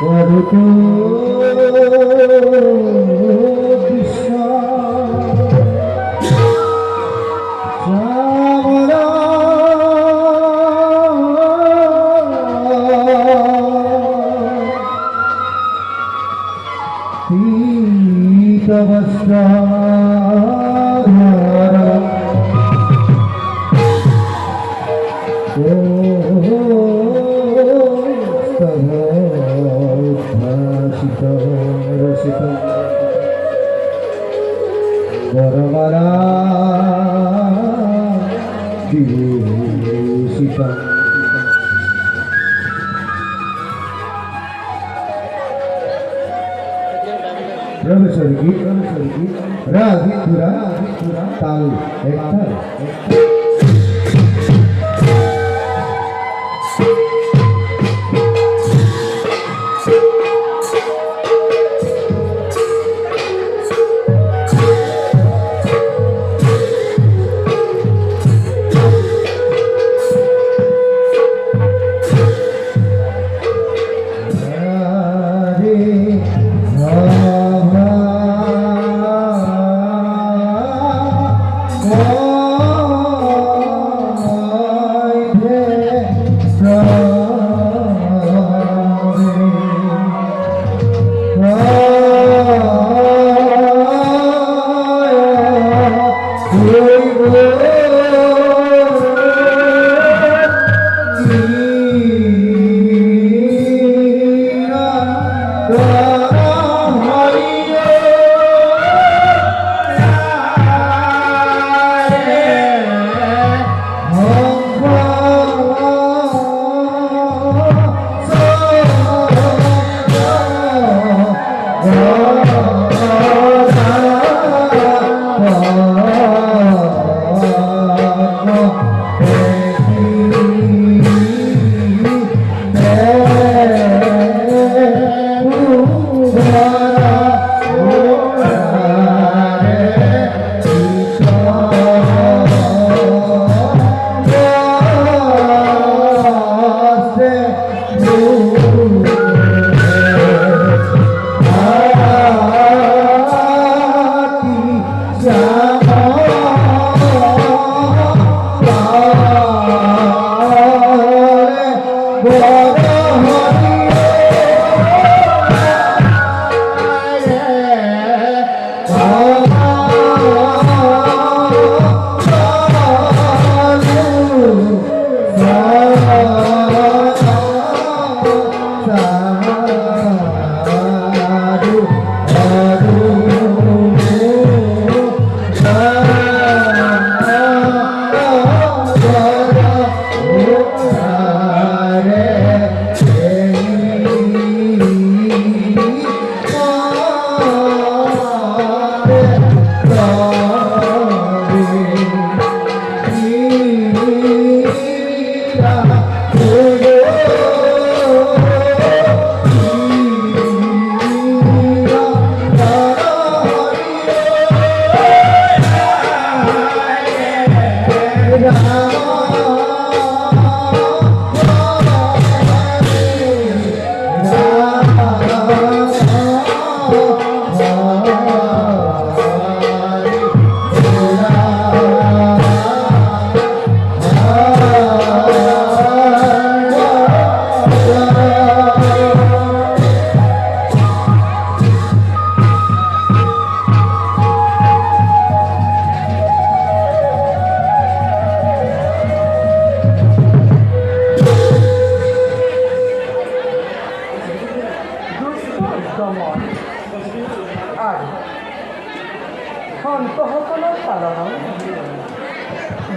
অদ্ভুত দৃশ্য শ্যামলা পীতবস্ত্র বরমালা বিভূষিতা রমেশ্বরী গীত রাধিপুরা তাল একটা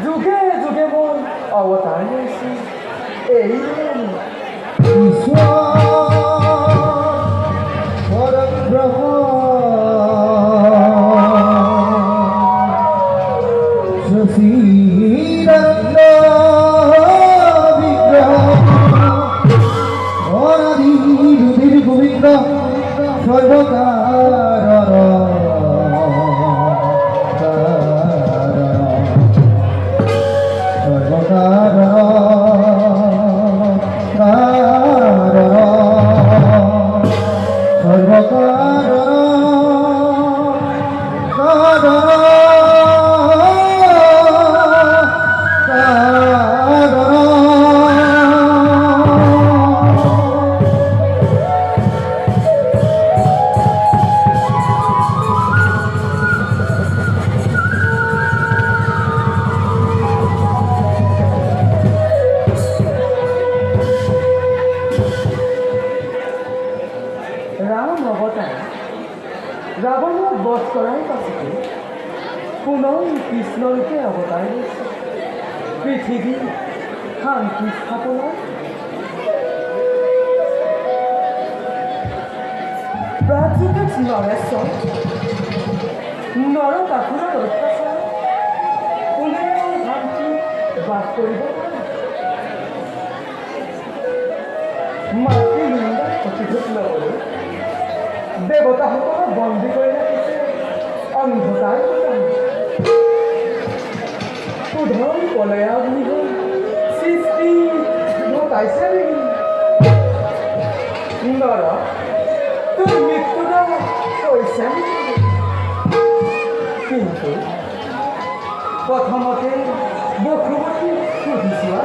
যুগে যুগে মন অবতার হয়েছি এই গোবিন্দ সর্বকার সর্বকার বধ কৰাৰ পাছতে পুনৰ কৃষ্ণৰূপে অৱতাৰ লৈছে পৃথিৱী শান্তি স্থাপনৰ প্ৰাকৃতিক নৰেশ্বৰ নৰকাসুৰৰ অত্যাচাৰ কোনেও শান্তি বাস কৰিব পাৰে মাতৃ লিংগাক প্ৰতিশোধ ল'বলৈ দেৱতাসকলক বন্দী কৰি ৰাখিছে অন্ধকাৰ উধম কলয়াগ্নিহীন সৃষ্টি ঘটাইছে নেকি নৰ তোৰ মৃত্যুদণ্ড কৈছে নেকি কিন্তু প্ৰথমতে বসুমতী সুধিছোৱা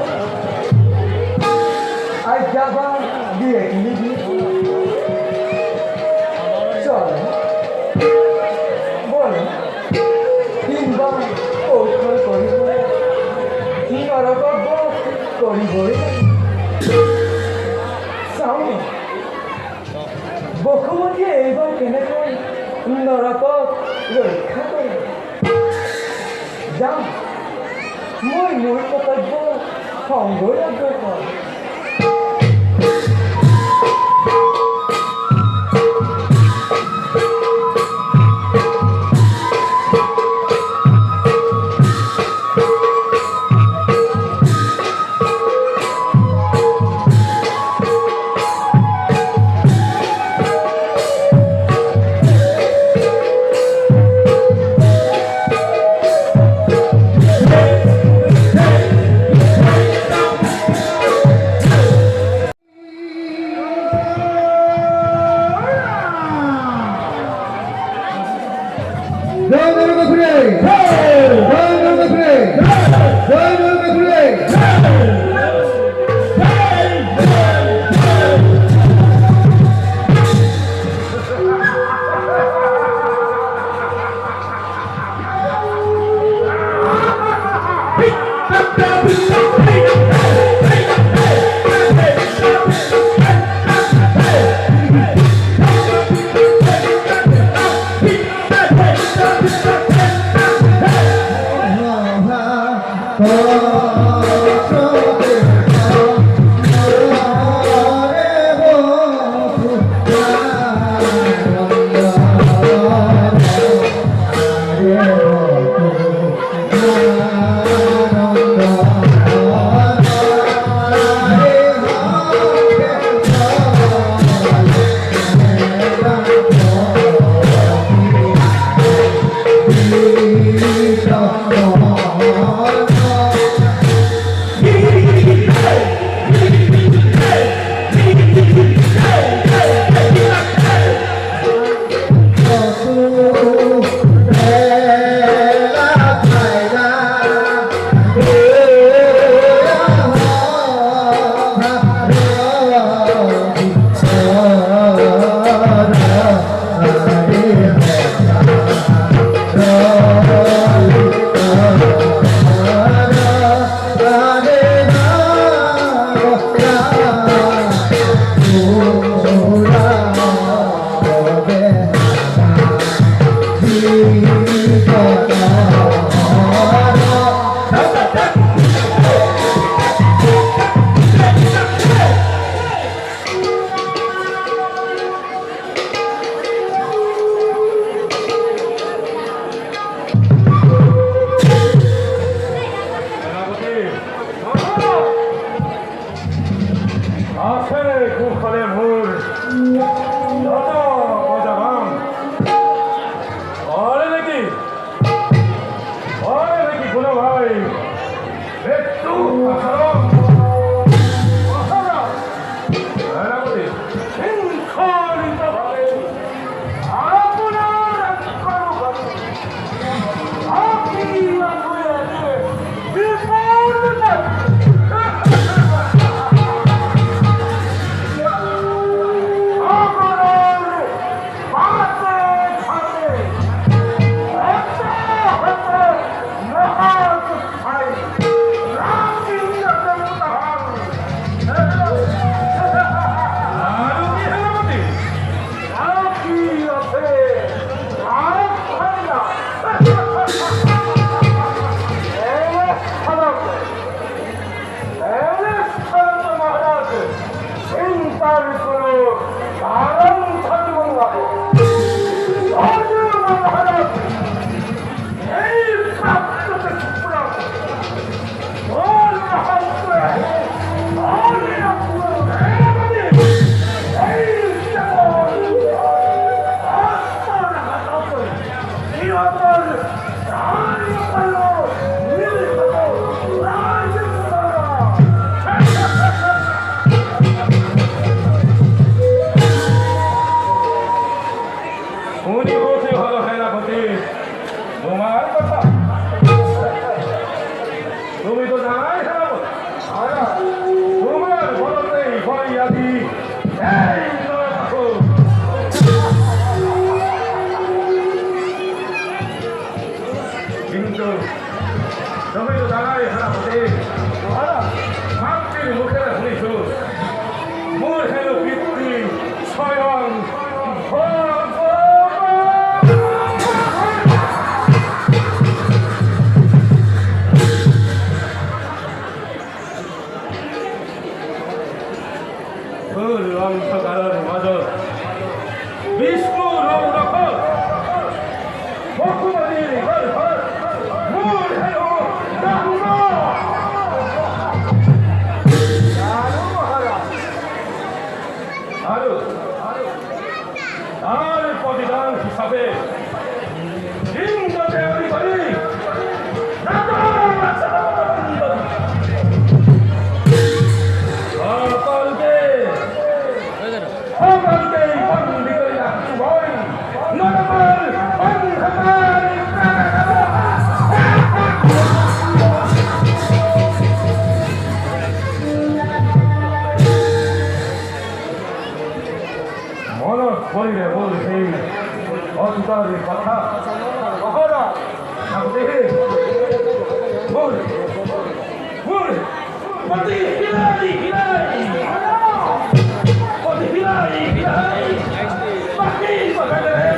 আজ্ঞাবা দিয়ে কিনি চলে বলে কিংবা কৌশল কৰিব নৰকক কৰিবই চাওঁ বসুমতীয়ে এইবাৰ কেনেকৈ নৰকক ৰক্ষা কৰিব যাম মই মোৰ কৰ্তব্য সংগই আগবঢ়াম জয় নরকাসুরে জয় নরকাসুরে জয় নরকাসুরে 그 왕처가를 맞아 비스무로 우락한 복구만이 헐헐 물해로 나무로 나를 뻗이던 기사배 인도대 어리거리 나도 빠르게 허감게 번디거리 낙주보이 너를 번하마리 머리에 머리 어디다리 바타 어허라 장대해 머리 어디 히라리 어디 히라리 막히 막아내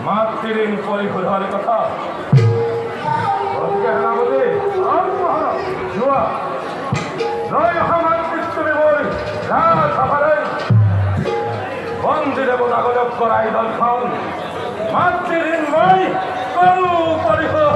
মাতৃঋণ পরিশোধ হওয়ার কথা সেনাপতি জুয়া নয় মাতৃত্বে বই রাজসভারে বন্দী দেবতা গজব করাই দলখন মাতৃঋণ বই করু পরিশোধ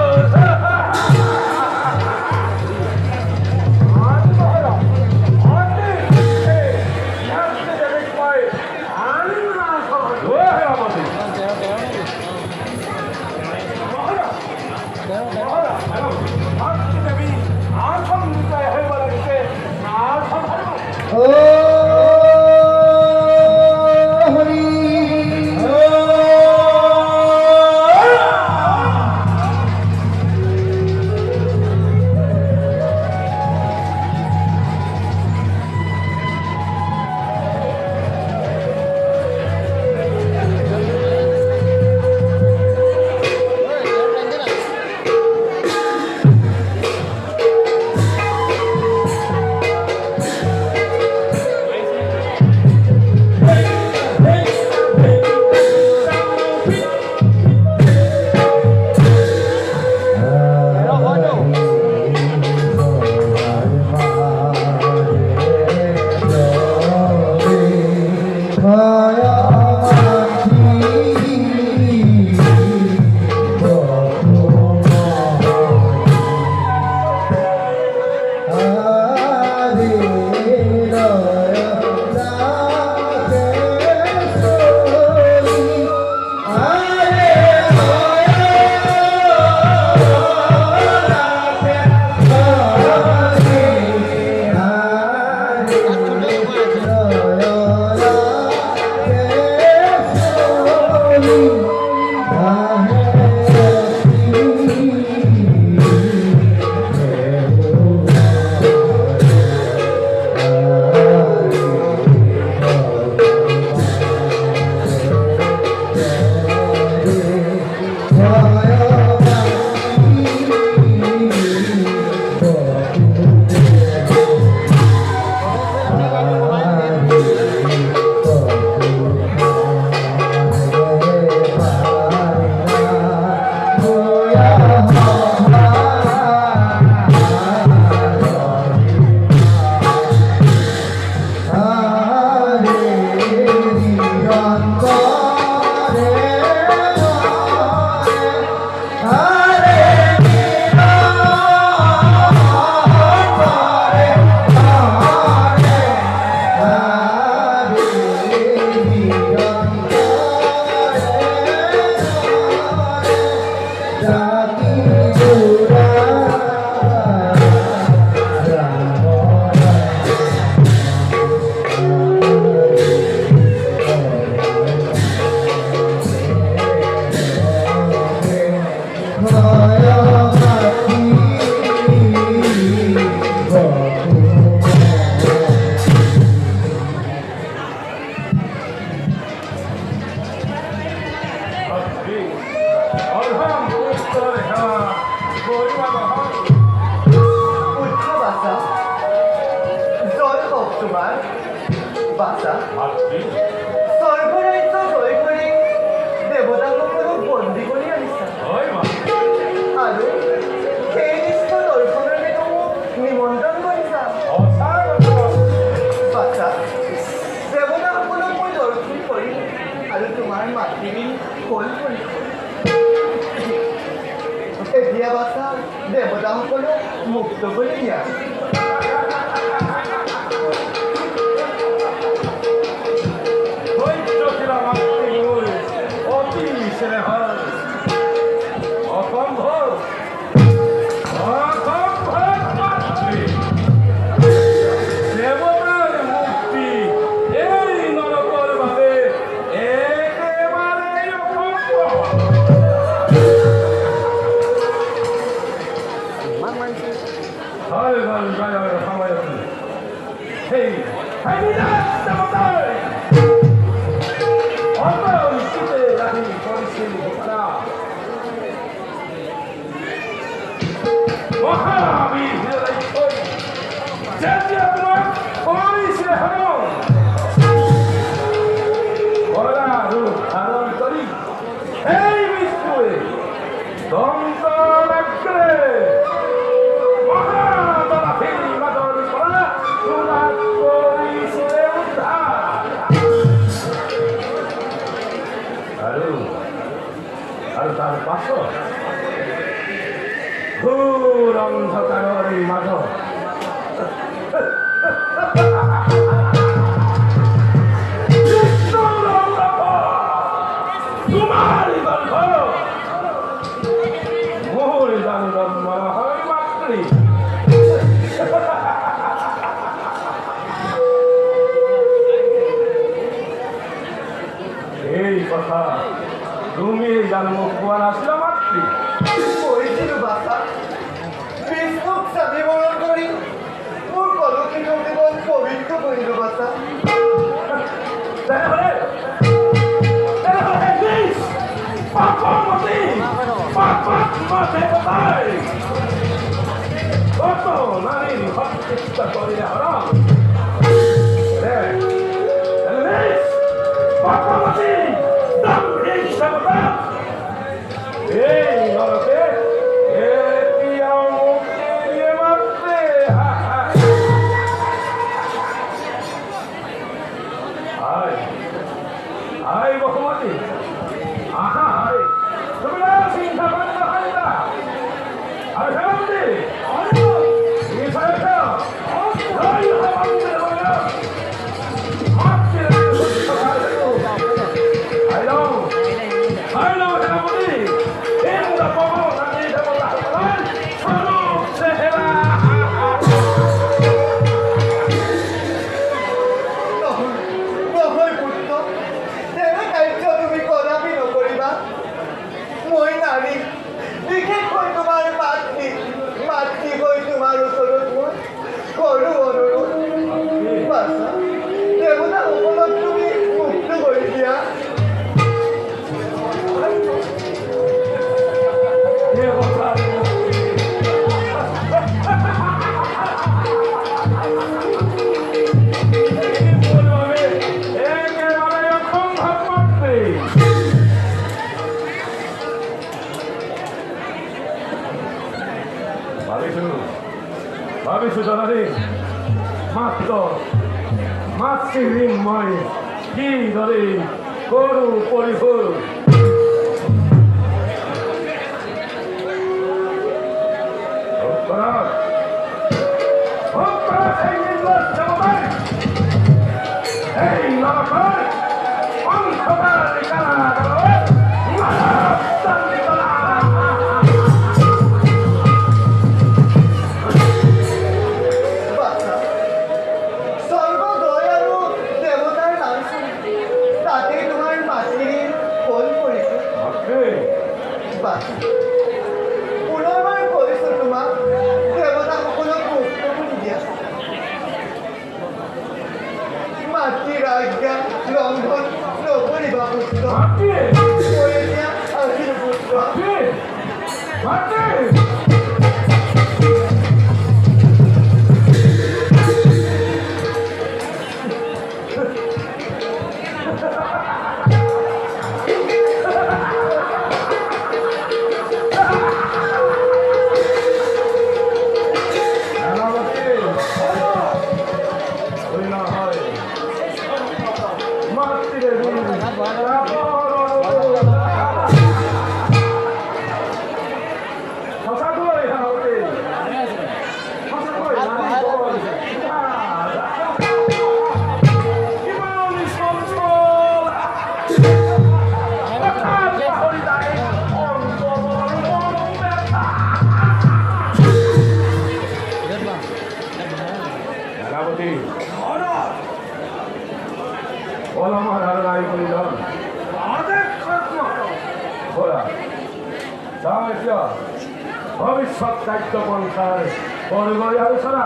উঠো বাচ্চা, জয় হোক তোমার বাচ্চা। সর্বরাজ্য জয় করে দেবতাসকলক বন্দী কৰি আনিছা আৰু সেই নিষ্ঠ দৰ্শনেৰে মোক নিমন্ত্ৰণ কৰিছা বাচ্চা। দেৱতাসকলক মই দৰ্শন কৰিম আৰু তোমাৰ মাতৃ ফল কৰিছোঁ। এতিয়া বাচ্চা দেৱতাসকলক মুক্ত কৰি দিয়া। আৰু তাৰ পাছত ঘোৰ অন্ধকাৰৰ মাজত তোমাৰ মোৰ জানো জন্ম হয় মাতৃ। এই কথা তুমি জানো মোক কোৱা নাছিলা মাতৃ? কৈছিলো বাচ্চা, বিষ্ণুক স্বামীবৰণ কৰি মোৰ কলকীয় জীৱন পবিত্ৰ কৰিলো বাচ্চা। তেনেহ'লে নিজ পাপমতী পাপাত্ম দেৱতাই কত নাৰীৰ হত্যা কৰিলে হৰণ পাপমতী দাম্ভিক দেৱতা এই নৰকে এতিয়াও মুক্তি দিয়ে মাত্ৰে। আই বসুমতী আহা, তুমি চিন্তা কৰি নাথাকিবা। আৰু সেৱন্তী তুমি চাইছ বিশেষকৈ তোমাৰ মাতৃ হৈ তোমাৰ ওচৰত মই কৰো অনুৰোধ বাচ্চা, দেৱতাসকলক তুমি মুক্ত কৰি দিয়া। ভাবিছো জনাৰী মাত্ৰ মাতৃ মই কিদৰে কৰো পৰিভূৰ। এই নৰকৰ অন্ধকাৰ কাৰাগাৰত ভবিষ্যৎ দায়িত্ব পন্থার পরিবহী আলোচনা